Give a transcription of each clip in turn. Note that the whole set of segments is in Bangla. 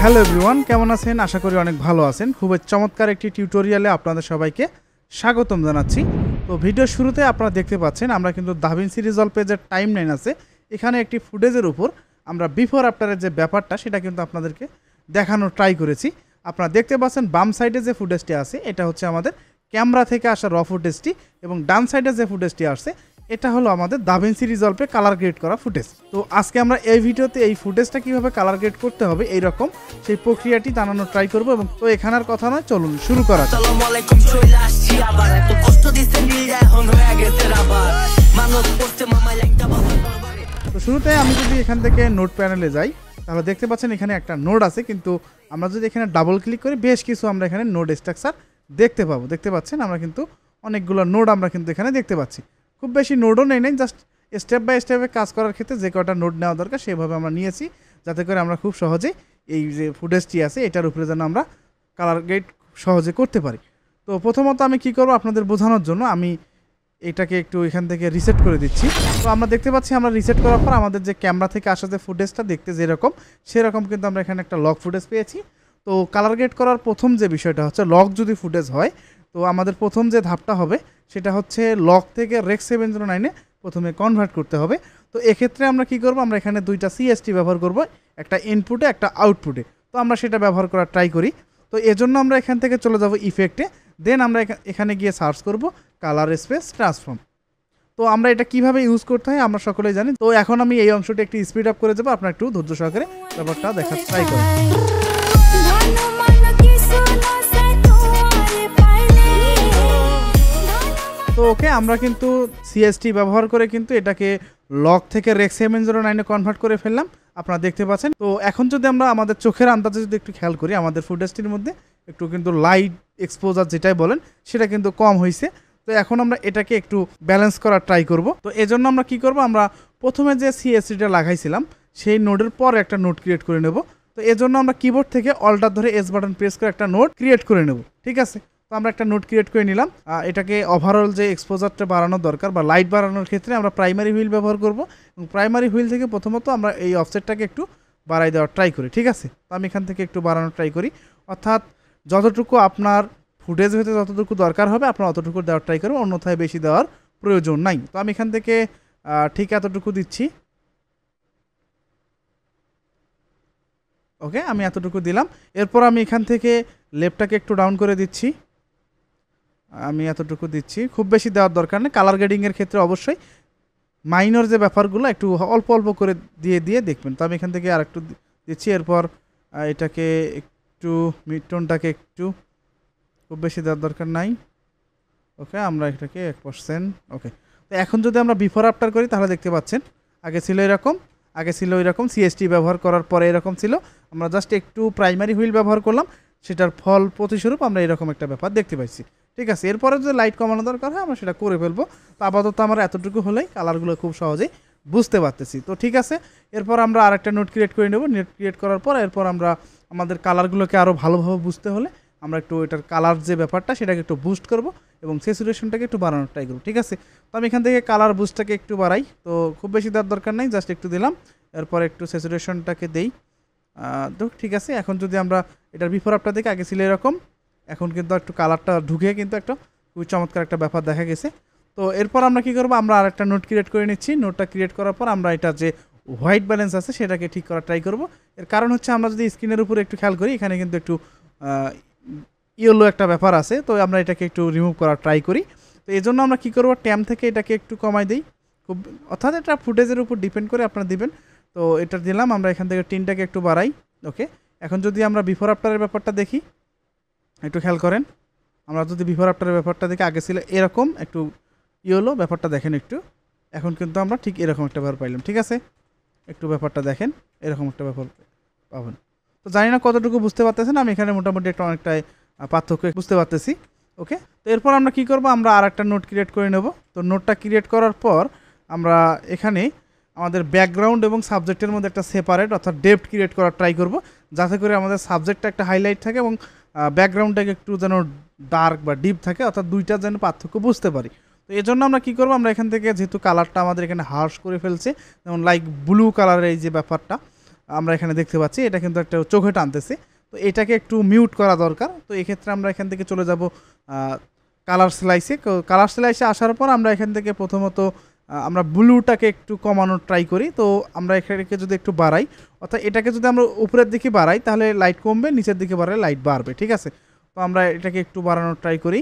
হ্যালো এভরিওয়ান, কেমন আছেন? আশা করি অনেক ভালো আছেন। খুব চমৎকার একটি টিউটোরিয়ালে আপনাদের সবাইকে স্বাগতম জানাচ্ছি। তো ভিডিওর শুরুতে আপনারা দেখতে পাচ্ছেন আমরা কিন্তু দাভিন্সি রিজলভ পেজের টাইমলাইন আছে, এখানে একটি ফুটেজের উপর আমরা বিফোর আফটারের যে ব্যাপারটা সেটা কিন্তু আপনাদেরকে দেখানোর ট্রাই করেছি। আপনারা দেখতে পাচ্ছেন বাম সাইডে যে ফুটেজটি আছে এটা হচ্ছে আমাদের ক্যামেরা থেকে আসা র ফুটেজটি, এবং ডান সাইডে যে ফুটেজটি আসছে এটা হলো আমাদের দাভিন্সি রিজলভে কালার গ্রেড করা ফুটেজ। তো আজকে আমরা এই ভিডিওতে এই ফুটেজটা কিভাবে কালার গ্রেড করতে হবে এই রকম সেই প্রক্রিয়াটি জানানোর ট্রাই করব। এবং তো এখানের কথা নয়, চলুন শুরু করা যাক। তো শুরুতে আমি যদি এখান থেকে নোট প্যানেলে যাই তাহলে দেখতে পাচ্ছেন এখানে একটা নোড আছে, কিন্তু আমরা যদি এখানে ডাবল ক্লিক করি বেশ কিছু আমরা এখানে নোড স্ট্রাকচার দেখতে পাবো। দেখতে পাচ্ছেন আমরা কিন্তু অনেকগুলো নোড আমরা কিন্তু এখানে দেখতে পাচ্ছি। খুব বেশি নোডও নেই, জাস্ট স্টেপ বাই স্টেপে কাজ করার ক্ষেত্রে যে কটা নোড নেওয়া দরকার সেভাবে আমরা নিয়েছি, যাতে করে আমরা খুব সহজেই এই যে ফুটেজটি আছে এটার উপরে যেন আমরা কালার গ্রেড সহজে করতে পারি। তো প্রথমত আমি কি করব আপনাদের বোঝানোর জন্য আমি এটাকে একটু এখান থেকে রিসেট করে দিচ্ছি। তো আমরা দেখতে পাচ্ছি আমরা রিসেট করার পর আমাদের যে ক্যামেরা থেকে আসা যে ফুটেজটা দেখতে যেরকম সেরকম কিন্তু আমরা এখানে একটা লক ফুটেজ পেয়েছি। তো কালার গ্রেড করার প্রথম যে বিষয়টা হচ্ছে লক যদি ফুটেজ হয় তো আমাদের প্রথম যে ধাপটা হবে সেটা হচ্ছে লক থেকে রেক 709-এ প্রথমে কনভার্ট করতে হবে। তো এক্ষেত্রে আমরা কি করব, আমরা এখানে দুইটা সিএসটি ব্যবহার করব, একটা ইনপুটে একটা আউটপুটে। তো আমরা সেটা ব্যবহার করার ট্রাই করি। তো এজন্য আমরা এখান থেকে চলে যাব ইফেক্টে, দেন আমরা এখানে গিয়ে সার্চ করব কালার স্পেস ট্রান্সফর্ম। তো আমরা এটা কিভাবে ইউজ করতে হয় আমরা সকলেই জানি। তো এখন আমি এই অংশটি একটু স্পিড আপ করে দেবো, আপনারা একটু ধৈর্য সহকারে ব্যাপারটা দেখার ট্রাই করেন। তো ওকে, আমরা কিন্তু সিএসটি ব্যবহার করে কিন্তু এটাকে লক থেকে রেক 709-এ কনভার্ট করে ফেললাম, আপনারা দেখতে পাচ্ছেন। তো এখন যদি আমরা আমাদের চোখের আন্দাজে যদি একটু খেয়াল করি আমাদের ফুটেজটির মধ্যে একটু কিন্তু লাইট এক্সপোজার যেটাই বলেন সেটা কিন্তু কম হয়েছে। তো এখন আমরা এটাকে একটু ব্যালেন্স করার ট্রাই করব। তো এজন্য আমরা কি করব, আমরা প্রথমে যে সিএসটিটা লাগাইছিলাম সেই নোডের পর একটা নোড ক্রিয়েট করে নেব। তো এজন্য আমরা কিবোর্ড থেকে অল্টার ধরে এস বাটন প্রেস করে একটা নোড ক্রিয়েট করে নেব, ঠিক আছে। তো আমরা একটা নোট ক্রিয়েট করে নিলাম। এটাকে ওভারঅল যে এক্সপোজারটা বাড়ানোর দরকার বা লাইট বাড়ানোর ক্ষেত্রে আমরা প্রাইমারি হুইল ব্যবহার করব, এবং প্রাইমারি হুইল থেকে প্রথমত আমরা এই অফসেটটাকে একটু বাড়াই দেওয়ার ট্রাই করি, ঠিক আছে। তো আমি এখান থেকে একটু বাড়ানোর ট্রাই করি, অর্থাৎ যতটুকু আপনার ফুটেজ হতে যতটুকু দরকার হবে আপনার অতটুকু দেওয়ার ট্রাই করবেন, অন্যথায় বেশি দেওয়ার প্রয়োজন নাই। তো আমি এখান থেকে ঠিক এতটুকু দিচ্ছি। ওকে, আমি এতটুকু দিলাম। এরপর আমি এখান থেকে লেফটটাকে একটু ডাউন করে দিচ্ছি, আমি এতটুকু দিচ্ছি, খুব বেশি দেওয়ার দরকার নেই। কালার গ্রেডিংয়ের ক্ষেত্রে অবশ্যই মাইনর যে ব্যাপারগুলো একটু অল্প অল্প করে দিয়ে দিয়ে দেখবেন। তো আমি এখান থেকে আর একটু দিচ্ছি। এরপর এটাকে একটু মিডটোনটাকে একটু খুব বেশি দেওয়ার দরকার নাই। ওকে, আমরা এটাকে 1%। ওকে, তো এখন যদি আমরা বিফোর আফটার করি তাহলে দেখতে পাচ্ছেন আগে ছিল এরকম, আগে ছিল এরকম, সিএসটি ব্যবহার করার পরে এরকম ছিল। আমরা জাস্ট একটু প্রাইমারি হুইল ব্যবহার করলাম, সেটার ফল প্রতিস্বরূপ আমরা এরকম একটা ব্যাপার দেখতে পাইছি, ঠিক আছে। এরপরে যদি লাইট কমানো দরকার হয় আমরা সেটা করে ফেলবো। তো আপাতত আমরা এতটুকু হলেই কালারগুলো খুব সহজেই বুঝতে পারতেছি। তো ঠিক আছে, এরপর আমরা আরেকটা নোট ক্রিয়েট করে নেব। নোট ক্রিয়েট করার পর এরপর আমরা আমাদের কালারগুলোকে আরও ভালোভাবে বুঝতে হলে আমরা একটু এটার কালার যে ব্যাপারটা সেটাকে একটু বুস্ট করব এবং স্যাচুরেশনটাকে একটু বাড়ানোর ট্রাই করব, ঠিক আছে। তো আমি এখান থেকে কালার বুস্টটাকে একটু বাড়াই, তো খুব বেশি দেওয়ার দরকার নেই, জাস্ট একটু দিলাম। এরপর একটু স্যাচুরেশনটাকে দেই, তো ঠিক আছে। এখন যদি আমরা এটার বিফোর আফটার দেখে আগে ছিল এরকম, এখন কিন্তু একটু কালারটা ঢুকে কিন্তু একটা খুবই চমৎকার একটা ব্যাপার দেখা গেছে। তো এরপর আমরা কি করব, আমরা আরেকটা নোট ক্রিয়েট করে নিচ্ছি। নোটটা ক্রিয়েট করার পর আমরা এটা যে হোয়াইট ব্যালেন্স আছে সেটাকে ঠিক করার ট্রাই করব। এর কারণ হচ্ছে আমরা যদি স্ক্রিনের উপরে একটু খেয়াল করি এখানে কিন্তু একটু ইয়েলো একটা ব্যাপার আছে, তো আমরা এটাকে একটু রিমুভ করার ট্রাই করি। তো এই জন্য আমরা কী করবো, ট্যাম থেকে এটাকে একটু কমাই দিই, খুব অর্থাৎ এটা ফুটেজের উপর ডিপেন্ড করে আপনারা দিবেন। তো এটা দিলাম, আমরা এখান থেকে টিনটাকে একটু বাড়াই। ওকে, এখন যদি আমরা বিফোর আফটারের ব্যাপারটা দেখি একটু খেয়াল করেন, আমরা যদি বিফোর আফটারের ব্যাপারটা দেখি আগে ছিল এরকম একটু ইয়েলো, ব্যাপারটা দেখেন একটু, এখন কিন্তু আমরা ঠিক এরকম একটা ব্যাপার পাইলাম, ঠিক আছে। একটু ব্যাপারটা দেখেন, এরকম একটা ব্যাপার পাবেন। তো জানি না কতটুকু বুঝতে পারতেছেন, আমি এখানে মোটামুটি একটা অনেকটাই পার্থক্য বুঝতে পারতেছি। ওকে, তো এরপর আমরা কি করব, আমরা আর একটা নোট ক্রিয়েট করে নেব। তো নোটটা ক্রিয়েট করার পর আমরা এখানে আমাদের ব্যাকগ্রাউন্ড এবং সাবজেক্টের মধ্যে একটা সেপারেট অর্থাৎ ডেপ্থ ক্রিয়েট করার ট্রাই করব, যাতে করে আমাদের সাবজেক্টটা একটা হাইলাইট থাকে এবং ব্যাকগ্রাউন্ডটাকে একটু যেন ডার্ক বা ডিপ থাকে, অর্থাৎ দুইটা যেন পার্থক্য বুঝতে পারি। তো এই জন্য আমরা কী করবো, আমরা এখান থেকে যেহেতু কালারটা আমাদের এখানে হার্শ করে ফেলছে, যেমন লাইক ব্লু কালারের এই যে ব্যাপারটা, আমরা এখানে দেখতে পাচ্ছি, এটা কিন্তু একটা চোখে টানতেছে। তো এটাকে একটু মিউট করা দরকার। তো এক্ষেত্রে আমরা এখান থেকে চলে যাব কালার স্লাইসে। কালার স্লাইসে আসার পর আমরা এখান থেকে প্রথমত আমরা ব্লুটাকে একটু কমানোর ট্রাই করি। তো আমরা এখানে যদি একটু বাড়াই, অর্থাৎ এটাকে যদি আমরা উপরের দিকে বাড়াই তাহলে লাইট কমবে, নিচের দিকে বাড়ালে লাইট বাড়বে, ঠিক আছে। তো আমরা এটাকে একটু বাড়ানোর ট্রাই করি।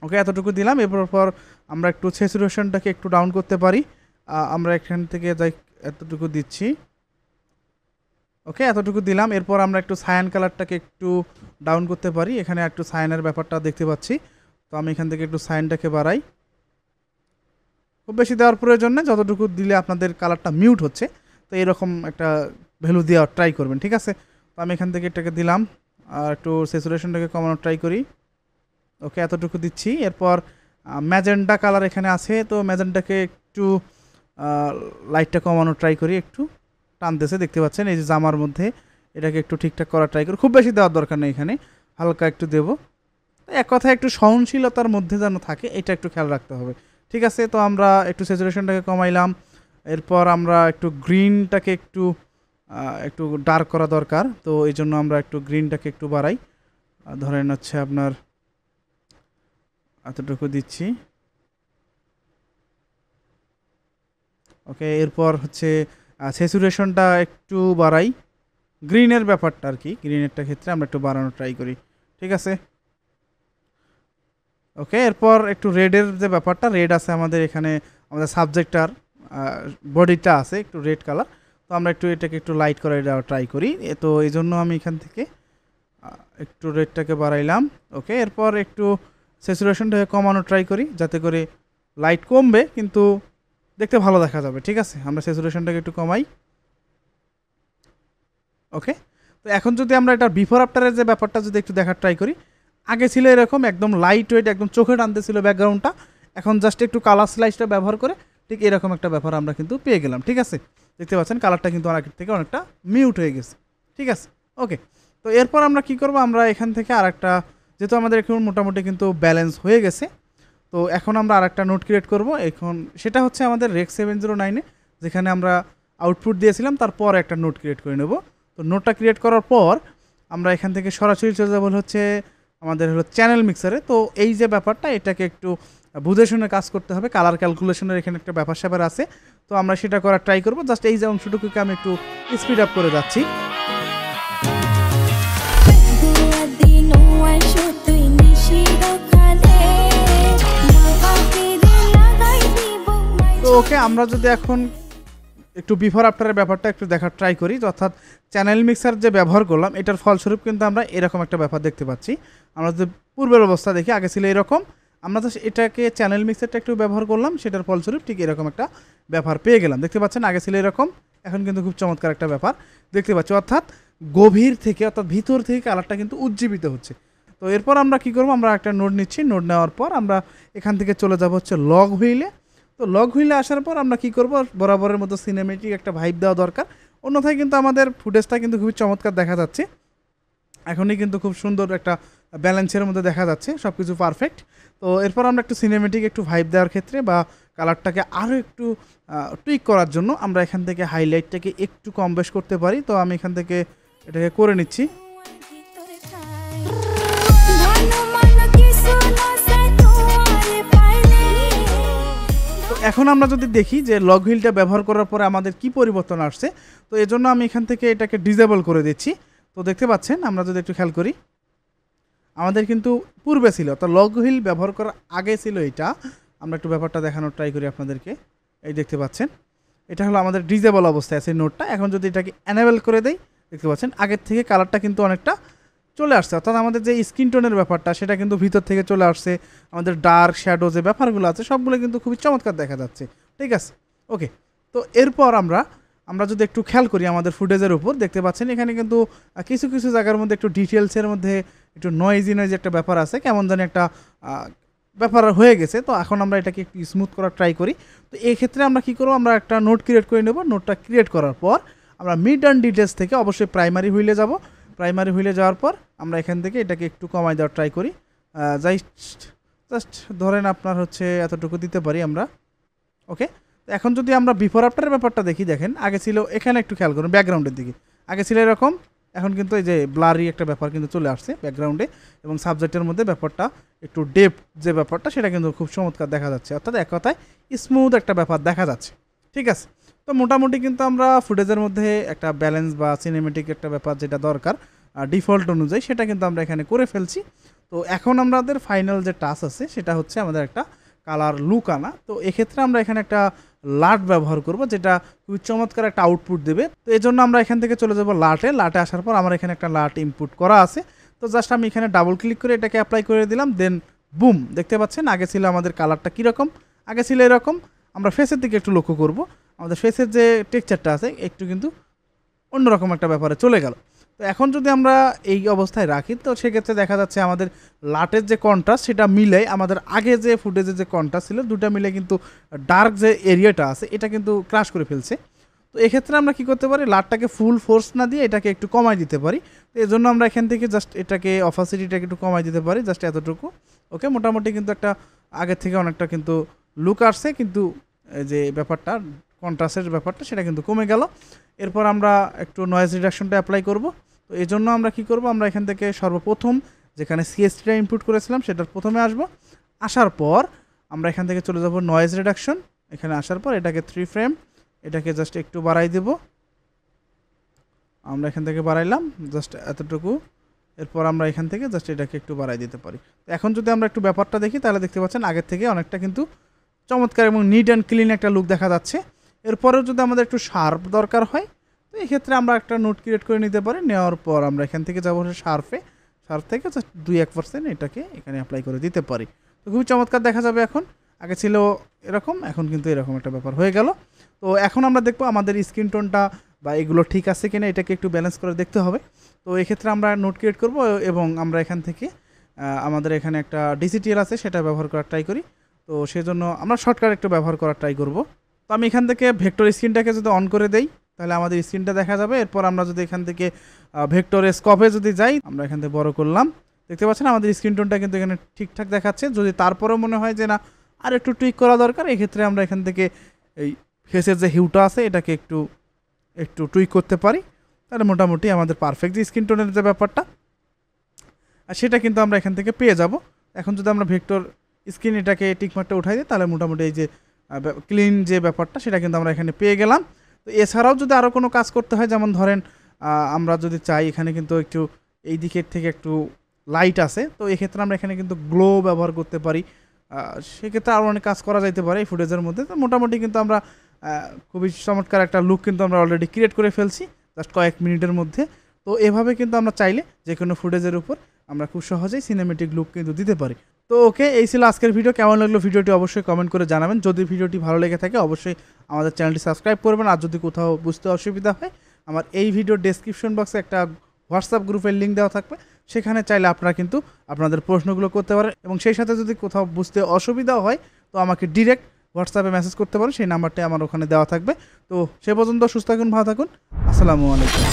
ওকে, এতটুকু দিলাম। এরপর আমরা একটু স্যাচুরেশনটাকে একটু ডাউন করতে পারি। আমরা এখান থেকে যাই এতটুকু দিচ্ছি। ওকে, এতটুকু দিলাম। এরপর আমরা একটু সায়ান কালারটাকে একটু ডাউন করতে পারি। এখানে একটু সায়ানের ব্যাপারটা দেখতে পাচ্ছি। তো আমি এখান থেকে একটু সায়ানটাকে বাড়াই। খুব বেশি দেওয়ার প্রয়োজন নেই, যতটুকু দিলে আপনাদের কালারটা মিউট হচ্ছে। তো এরকম একটা ভ্যালু দেওয়ার ট্রাই করবেন, ঠিক আছে। তো আমি এখান থেকে এটাকে দিলাম, আর একটু স্যাচুরেশনটাকে কমানোর ট্রাই করি। ওকে, এতটুকু দিচ্ছি। এরপর ম্যাজেন্টা কালার এখানে আছে, তো ম্যাজেন্টাকে একটু লাইটটা কমানোর ট্রাই করি। একটু টানতেছে, দেখতে পাচ্ছেন এই যে জামার মধ্যে। এটাকে একটু ঠিকঠাক করার ট্রাই করি। খুব বেশি দেওয়ার দরকার নেই, এখানে হালকা একটু দেব। এক কথায় একটু সহনশীলতার মধ্যে যেন থাকে, এটা একটু খেয়াল রাখতে হবে, ঠিক আছে। তো আমরা একটু স্যাচুরেশনটাকে কমাইলাম। এরপর আমরা একটু গ্রিনটাকে একটু একটু ডার্ক করা দরকার। তো এই জন্য আমরা একটু গ্রিনটাকে একটু বাড়াই। ধরেন হচ্ছে আপনার এতটুকু দিচ্ছি। ওকে, এরপর হচ্ছে স্যাচুরেশনটা একটু বাড়াই, গ্রিনের ব্যাপারটা আর কি, গ্রিনেরটা ক্ষেত্রে আমরা একটু বাড়ানোর ট্রাই করি, ঠিক আছে। ওকে, এরপর একটু রেডের যে ব্যাপারটা, রেড আছে আমাদের এখানে, আমাদের সাবজেক্টটার বডিটা আছে একটু রেড কালার। তো আমরা একটু এটাকে একটু লাইট করে দেওয়ার ট্রাই করি। তো এই জন্য আমি এখান থেকে একটু রেডটাকে বাড়াইলাম। ওকে, এরপর একটু স্যাচুরেশনটাকে কমানোর ট্রাই করি, যাতে করে লাইট কমবে কিন্তু দেখতে ভালো দেখা যাবে, ঠিক আছে। আমরা স্যাচুরেশনটাকে একটু কমাই। ওকে, তো এখন যদি আমরা এটা বিফোর আফটারের যে ব্যাপারটা যদি একটু দেখার ট্রাই করি, আগে ছিল এরকম একদম লাইট ওয়েট, একদম চোখে টানতেছিল ব্যাকগ্রাউন্ডটা। এখন জাস্ট একটু কালার স্লাইসটা ব্যবহার করে ঠিক এরকম একটা ব্যাপার আমরা কিন্তু পেয়ে গেলাম, ঠিক আছে। দেখতে পাচ্ছেন কালারটা কিন্তু আগের থেকে অনেকটা মিউট হয়ে গেছে, ঠিক আছে। ওকে, তো এরপর আমরা কি করব, আমরা এখান থেকে আরেকটা, যেহেতু আমাদের এখন মোটামুটি কিন্তু ব্যালেন্স হয়ে গেছে, তো এখন আমরা আরেকটা নোট ক্রিয়েট করব। এখন সেটা হচ্ছে আমাদের রেক 709-এ, যেখানে আমরা আউটপুট দিয়েছিলাম, তারপর একটা নোট ক্রিয়েট করে নেব। তো নোটটা ক্রিয়েট করার পর আমরা এখান থেকে সরাসরি চলে যাব হচ্ছে আমাদের হলো চ্যানেল মিক্সারে। তো এই যে ব্যাপারটা, এটাকে একটু বুঝে শুনে কাজ করতে হবে। কালার ক্যালকুলেশনের এখানে একটা ব্যাপার স্যাপার আছে, তো আমরা সেটা করার ট্রাই করব। জাস্ট এই যে অংশটুকুকে আমি একটু স্পিড আপ করে যাচ্ছি। তো ওকে, আমরা যদি এখন একটু বিফোর আফটারের ব্যাপারটা একটু দেখার ট্রাই করি, অর্থাৎ চ্যানেল মিক্সার যে ব্যবহার করলাম, এটার ফলস্বরূপ কিন্তু আমরা এরকম একটা ব্যাপার দেখতে পাচ্ছি। আমরা যদি পূর্বের অবস্থা দেখি, আগে ছিল এরকম, আমরা তো এটাকে চ্যানেল মিক্সারটা একটু ব্যবহার করলাম, সেটার ফলস্বরূপ ঠিক এরকম একটা ব্যাপার পেয়ে গেলাম। দেখতে পাচ্ছেন আগে ছিল এরকম, এখন কিন্তু খুব চমৎকার একটা ব্যাপার দেখতে পাচ্ছি, অর্থাৎ গভীর থেকে, অর্থাৎ ভিতর থেকে কালারটা কিন্তু উজ্জীবিত হচ্ছে। তো এরপর আমরা কি করব, আমরা একটা নোট নিচ্ছি। নোট নেওয়ার পর আমরা এখান থেকে চলে যাব হচ্ছে লগ হুইলে। তো লগ হুইলে আসার পর আমরা কি করব, বরাবরের মতো সিনেমেটিক একটা ভাইব দেওয়া দরকার, অন্যথায় কিন্তু আমাদের ফুটেজটা কিন্তু খুবই চমৎকার দেখা যাচ্ছে। এখনই কিন্তু খুব সুন্দর একটা ব্যালেন্সের মধ্যে দেখা যাচ্ছে, সব কিছু পারফেক্ট। তো এরপর আমরা একটু সিনেমেটিক একটু ভাইব দেওয়ার ক্ষেত্রে বা কালারটাকে আরও একটু টুইক করার জন্য আমরা এখান থেকে হাইলাইটটাকে একটু কম বেশ করতে পারি। তো আমি এখান থেকে এটাকে করে নিচ্ছি। এখন আমরা যদি দেখি যে লগ হুইলটা ব্যবহার করার পরে আমাদের কি পরিবর্তন আসছে, তো এজন্য আমি এখান থেকে এটাকে ডিসেবল করে দিচ্ছি। তো দেখতে পাচ্ছেন, আমরা যদি একটু খেয়াল করি, আমাদের কিন্তু পূর্বে ছিল, তো লগ হুইল ব্যবহার করার আগে ছিল এটা। আমরা একটু ব্যাপারটা দেখানোর ট্রাই করি আপনাদেরকে। এই দেখতে পাচ্ছেন, এটা হলো আমাদের ডিসেবল অবস্থায় আছে নোটটা। এখন যদি এটাকে এনেবল করে দেই, দেখতে পাচ্ছেন আগের থেকে কালারটা কিন্তু অনেকটা চলে আসছে, অর্থাৎ আমাদের যে স্কিন টোনের ব্যাপারটা সেটা কিন্তু ভিতর থেকে চলে আসছে। আমাদের ডার্ক শ্যাডো যে ব্যাপারগুলো আছে সবগুলো কিন্তু খুবই চমৎকার দেখা যাচ্ছে, ঠিক আছে। ওকে, তো এরপর আমরা যদি একটু খেয়াল করি আমাদের ফুটেজের উপর, দেখতে পাচ্ছেন এখানে কিন্তু কিছু কিছু জায়গার মধ্যে একটু ডিটেলসের মধ্যে একটু নয়েজি একটা ব্যাপার আছে, কেমন জানি একটা ব্যাপার হয়ে গেছে। তো এখন আমরা এটাকে একটু স্মুথ করার ট্রাই করি। তো এই ক্ষেত্রে আমরা কী করবো, আমরা একটা নোট ক্রিয়েট করে নেব। নোটটা ক্রিয়েট করার পর আমরা মিড অ্যান্ড ডিটেলস থেকে অবশ্যই প্রাইমারি হুইলে যাব। প্রাইমারি হুইলে যাওয়ার পর আমরা এখান থেকে এটাকে একটু কমাই দেওয়ার ট্রাই করি। জাস্ট ধরেন আপনার হচ্ছে এতটুকু দিতে পারি আমরা। ওকে, তো এখন যদি আমরা বিফোর আফটারের ব্যাপারটা দেখি, দেখেন আগে ছিল, এখানে একটু খেয়াল করুন ব্যাকগ্রাউন্ডের দিকে, আগে ছিল এরকম, এখন কিন্তু এই যে ব্লারি একটা ব্যাপার কিন্তু চলে আসছে ব্যাকগ্রাউন্ডে, এবং সাবজেক্টের মধ্যে ব্যাপারটা একটু ডেপথ যে ব্যাপারটা সেটা কিন্তু খুব চমৎকার দেখা যাচ্ছে, অর্থাৎ এক কথায় স্মুথ একটা ব্যাপার দেখা যাচ্ছে। ঠিক আছে, তো মোটামুটি কিন্তু আমরা ফুটেজের মধ্যে একটা ব্যালেন্স বা সিনেমেটিক একটা ব্যাপার যেটা দরকার ডিফল্ট অনুযায়ী সেটা কিন্তু আমরা এখানে করে ফেলছি। তো এখন আমাদের ফাইনাল যে টাস্ক আছে সেটা হচ্ছে আমাদের একটা কালার লুক আনা। তো এক্ষেত্রে আমরা এখানে একটা লাট ব্যবহার করব, যেটা খুবই চমৎকার একটা আউটপুট দেবে। তো এই জন্য আমরা এখান থেকে চলে যাব লাটে আসার পর আমার এখানে একটা লাট ইনপুট করা আছে। তো জাস্ট আমি এখানে ডাবল ক্লিক করে এটাকে অ্যাপ্লাই করে দিলাম, দেন বুম, দেখতে পাচ্ছেন আগে ছিল আমাদের কালারটা কীরকম, আগে ছিল এরকম। আমরা ফেসের দিকে একটু লক্ষ্য করব, আমাদের ফেসের যে টেক্সচারটা আছে একটু কিন্তু অন্যরকম একটা ব্যাপারে চলে গেল। তো এখন যদি আমরা এই অবস্থায় রাখি, তো সেক্ষেত্রে দেখা যাচ্ছে আমাদের লাটের যে কন্ট্রাস্ট সেটা মিলে আমাদের আগে যে ফুটেজের যে কন্ট্রাস্ট ছিল দুটা মিলে কিন্তু ডার্ক যে এরিয়াটা আছে এটা কিন্তু ক্রাশ করে ফেলছে। তো এক্ষেত্রে আমরা কি করতে পারি, লাটটাকে ফুল ফোর্স না দিয়ে এটাকে একটু কমাই দিতে পারি। তো এই জন্য আমরা এখান থেকে জাস্ট এটাকে অপাসিটিটাকে একটু কমাই দিতে পারি, জাস্ট এতটুকু। ওকে, মোটামুটি কিন্তু একটা আগের থেকে অনেকটা কিন্তু লুক আসছে, কিন্তু যে ব্যাপারটা কন্ট্রাস্টের ব্যাপারটা সেটা কিন্তু কমে গেল। এরপর আমরা একটু নয়েজ রিডাকশনটা অ্যাপ্লাই করব। তো এই জন্য আমরা কি করব, আমরা এখান থেকে সর্বপ্রথম যেখানে সিএসটিটা ইনপুট করেছিলাম সেটার প্রথমে আসব, আসার পর আমরা এখান থেকে চলে যাব নয়েজ রিডাকশন, এখানে আসার পর এটাকে 3 ফ্রেম, এটাকে জাস্ট একটু বাড়াই দেব, আমরা এখান থেকে বাড়াইলাম জাস্ট এতটুকু। এরপর আমরা এখান থেকে জাস্ট এটাকে একটু বাড়াই দিতে পারি। তো এখন যদি আমরা একটু ব্যাপারটা দেখি তাহলে দেখতে পাচ্ছেন আগের থেকে অনেকটা কিন্তু চমৎকার এবং নিট অ্যান্ড ক্লিন একটা লুক দেখা যাচ্ছে। এরপরেও যদি আমাদের একটু শার্প দরকার হয়, তো এই ক্ষেত্রে আমরা একটা নোট ক্রিয়েট করে নিতে পারি। নেওয়ার পর আমরা এখান থেকে যাবো শার্প থেকে জাস্ট 2-1% এটাকে এখানে অ্যাপ্লাই করে দিতে পারি। তো খুবই চমৎকার দেখা যাবে। এখন আগে ছিল এরকম, এখন কিন্তু এরকম একটা ব্যাপার হয়ে গেল। তো এখন আমরা দেখবো আমাদের স্ক্রিন টোনটা বা এগুলো ঠিক আছে কিনা, এটাকে একটু ব্যালেন্স করে দেখতে হবে। তো এক্ষেত্রে আমরা নোট ক্রিয়েট করব এবং আমরা এখান থেকে আমাদের এখানে একটা ডিসিটিএল আছে সেটা ব্যবহার করার ট্রাই করি। তো সেজন্য আমরা শর্টকাট একটু ব্যবহার করার ট্রাই করব। তো আমি এখান থেকে ভেক্টর স্ক্রিনটাকে যদি অন করে দেই তাহলে আমাদের স্ক্রিনটা দেখা যাবে। এরপর আমরা যদি এখান থেকে ভেক্টর স্কোপে যদি যাই, আমরা এখান থেকে বড় করলাম, দেখতে পাচ্ছেন আমাদের স্ক্রিন টোনটা কিন্তু এখানে ঠিকঠাক দেখাচ্ছে। যদি তারপরেও মনে হয় যে না আর একটু টুইক করা দরকার, এক্ষেত্রে আমরা এখান থেকে এই ফেসের যে হিউটা আছে এটাকে একটু টুইক করতে পারি, তাহলে মোটামুটি আমাদের পারফেক্ট যে স্ক্রিন টোনের যে ব্যাপারটা সেটা কিন্তু আমরা এখান থেকে পেয়ে যাব। এখন যদি আমরা ভেক্টর স্ক্রিন এটাকে টিকমার্কটা উঠাই দিই তাহলে মোটামুটি এই যে ক্লিন যে ব্যাপারটা সেটা কিন্তু আমরা এখানে পেয়ে গেলাম। তো এছাড়াও যদি আরও কোনো কাজ করতে হয়, যেমন ধরেন আমরা যদি চাই এখানে কিন্তু একটু এই দিকের থেকে একটু লাইট আছে, তো এক্ষেত্রে আমরা এখানে কিন্তু গ্লো ব্যবহার করতে পারি। সেক্ষেত্রে আরও অনেক কাজ করা যাইতে পারে এই ফুটেজের মধ্যে। তো মোটামুটি কিন্তু আমরা খুবই চমৎকার একটা লুক কিন্তু আমরা অলরেডি ক্রিয়েট করে ফেলছি জাস্ট কয়েক মিনিটের মধ্যে। তো এভাবে কিন্তু আমরা চাইলে যে কোনো ফুটেজের উপর আমরা খুব সহজেই সিনেমেটিক লুক কিন্তু দিতে পারি। তো ওকে, এই ছিল আজকের ভিডিও। কেমন লাগলো ভিডিওটি অবশ্যই কমেন্ট করে জানাবেন। যদি ভিডিওটি ভালো লেগে থাকে অবশ্যই আমাদের চ্যানেলটি সাবস্ক্রাইব করবেন। আর যদি কোথাও বুঝতে অসুবিধা হয়, আমার এই ভিডিওর ডেসক্রিপশন বক্সে একটা হোয়াটসঅ্যাপ গ্রুপের লিঙ্ক দেওয়া থাকবে, সেখানে চাইলে আপনারা কিন্তু আপনাদের প্রশ্নগুলো করতে পারেন। এবং সেই সাথে যদি কোথাও বুঝতে অসুবিধাও হয় তো আমাকে ডিরেক্ট হোয়াটসঅ্যাপে মেসেজ করতে পারেন, সেই নাম্বারটি আমার ওখানে দেওয়া থাকবে। তো সে পর্যন্ত সুস্থ থাকুন, ভালো থাকুন, আসসালামু আলাইকুম।